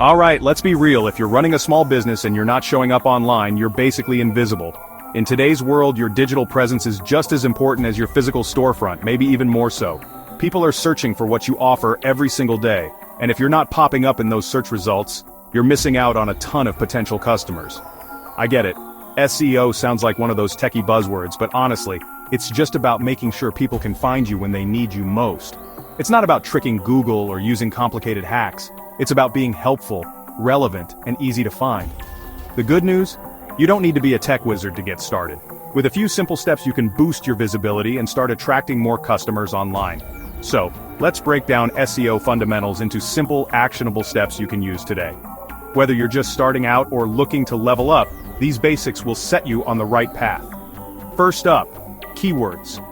Alright, let's be real, if you're running a small business and you're not showing up online, you're basically invisible. In today's world, your digital presence is just as important as your physical storefront, maybe even more so. People are searching for what you offer every single day, and if you're not popping up in those search results, you're missing out on a ton of potential customers. I get it. SEO sounds like one of those techie buzzwords, but honestly, it's just about making sure people can find you when they need you most. It's not about tricking Google or using complicated hacks. It's about being helpful, relevant, and easy to find. The good news? You don't need to be a tech wizard to get started. With a few simple steps you can boost your visibility and start attracting more customers online. So, let's break down SEO fundamentals into simple, actionable steps you can use today. Whether you're just starting out or looking to level up, these basics will set you on the right path. First up, keywords.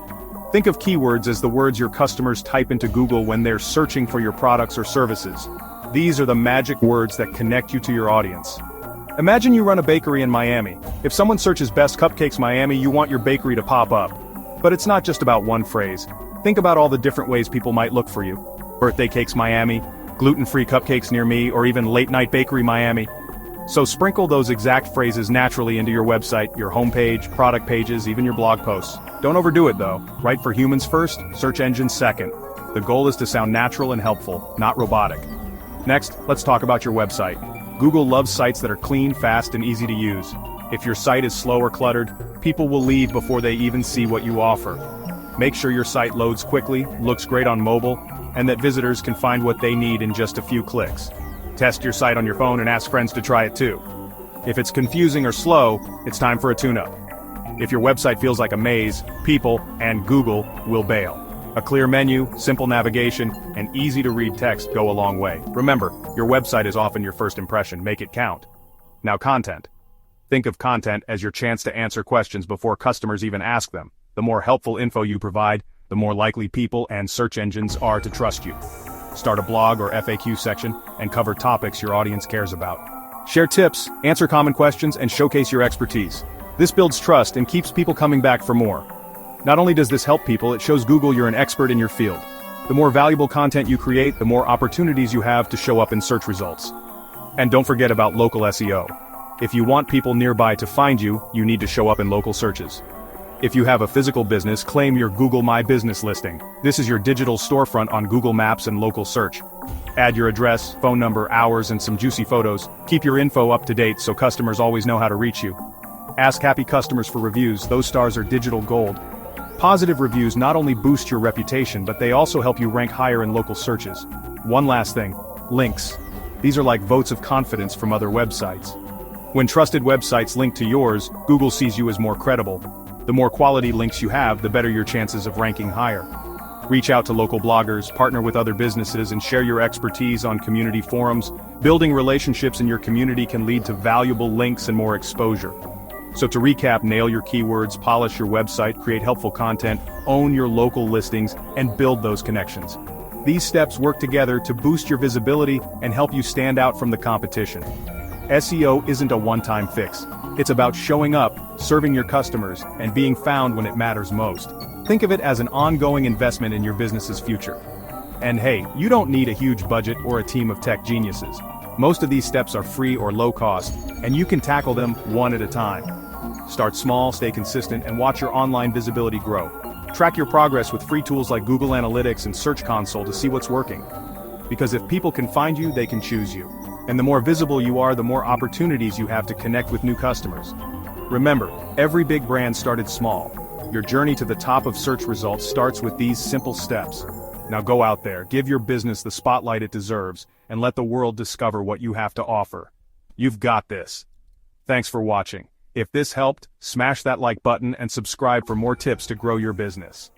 Think of keywords as the words your customers type into Google when they're searching for your products or services. These are the magic words that connect you to your audience. Imagine you run a bakery in Miami. If someone searches Best Cupcakes Miami, you want your bakery to pop up. But it's not just about one phrase. Think about all the different ways people might look for you. Birthday Cakes Miami, gluten-free cupcakes near me, or even Late Night Bakery Miami. So sprinkle those exact phrases naturally into your website, your homepage, product pages, even your blog posts. Don't overdo it though. Write for humans first, search engines second. The goal is to sound natural and helpful, not robotic. Next, let's talk about your website. Google loves sites that are clean, fast, and easy to use. If your site is slow or cluttered, people will leave before they even see what you offer. Make sure your site loads quickly, looks great on mobile, and that visitors can find what they need in just a few clicks. Test your site on your phone and ask friends to try it too. If it's confusing or slow, it's time for a tune-up. If your website feels like a maze, people, and Google will bail. A clear menu, simple navigation, and easy-to-read text go a long way. Remember, your website is often your first impression, make it count. Now content. Think of content as your chance to answer questions before customers even ask them. The more helpful info you provide, the more likely people and search engines are to trust you. Start a blog or FAQ section and cover topics your audience cares about. Share tips, answer common questions, and showcase your expertise. This builds trust and keeps people coming back for more. Not only does this help people, it shows Google you're an expert in your field. The more valuable content you create, the more opportunities you have to show up in search results. And don't forget about local SEO. If you want people nearby to find you, you need to show up in local searches. If you have a physical business, claim your Google My Business listing. This is your digital storefront on Google Maps and local search. Add your address, phone number, hours, and some juicy photos. Keep your info up to date so customers always know how to reach you. Ask happy customers for reviews, those stars are digital gold. Positive reviews not only boost your reputation, but they also help you rank higher in local searches. One last thing, links. These are like votes of confidence from other websites. When trusted websites link to yours, Google sees you as more credible. The more quality links you have, the better your chances of ranking higher. Reach out to local bloggers, partner with other businesses, and share your expertise on community forums. Building relationships in your community can lead to valuable links and more exposure. So to recap, nail your keywords, polish your website, create helpful content, own your local listings, and build those connections. These steps work together to boost your visibility and help you stand out from the competition. SEO isn't a one-time fix. It's about showing up, serving your customers, and being found when it matters most. Think of it as an ongoing investment in your business's future. And hey, you don't need a huge budget or a team of tech geniuses. Most of these steps are free or low cost, and you can tackle them one at a time. Start small, stay consistent, and watch your online visibility grow. Track your progress with free tools like Google Analytics and Search Console to see what's working. Because if people can find you, they can choose you. And the more visible you are, the more opportunities you have to connect with new customers. Remember, every big brand started small. Your journey to the top of search results starts with these simple steps. Now go out there, give your business the spotlight it deserves, and let the world discover what you have to offer. You've got this. Thanks for watching. If this helped, smash that like button and subscribe for more tips to grow your business.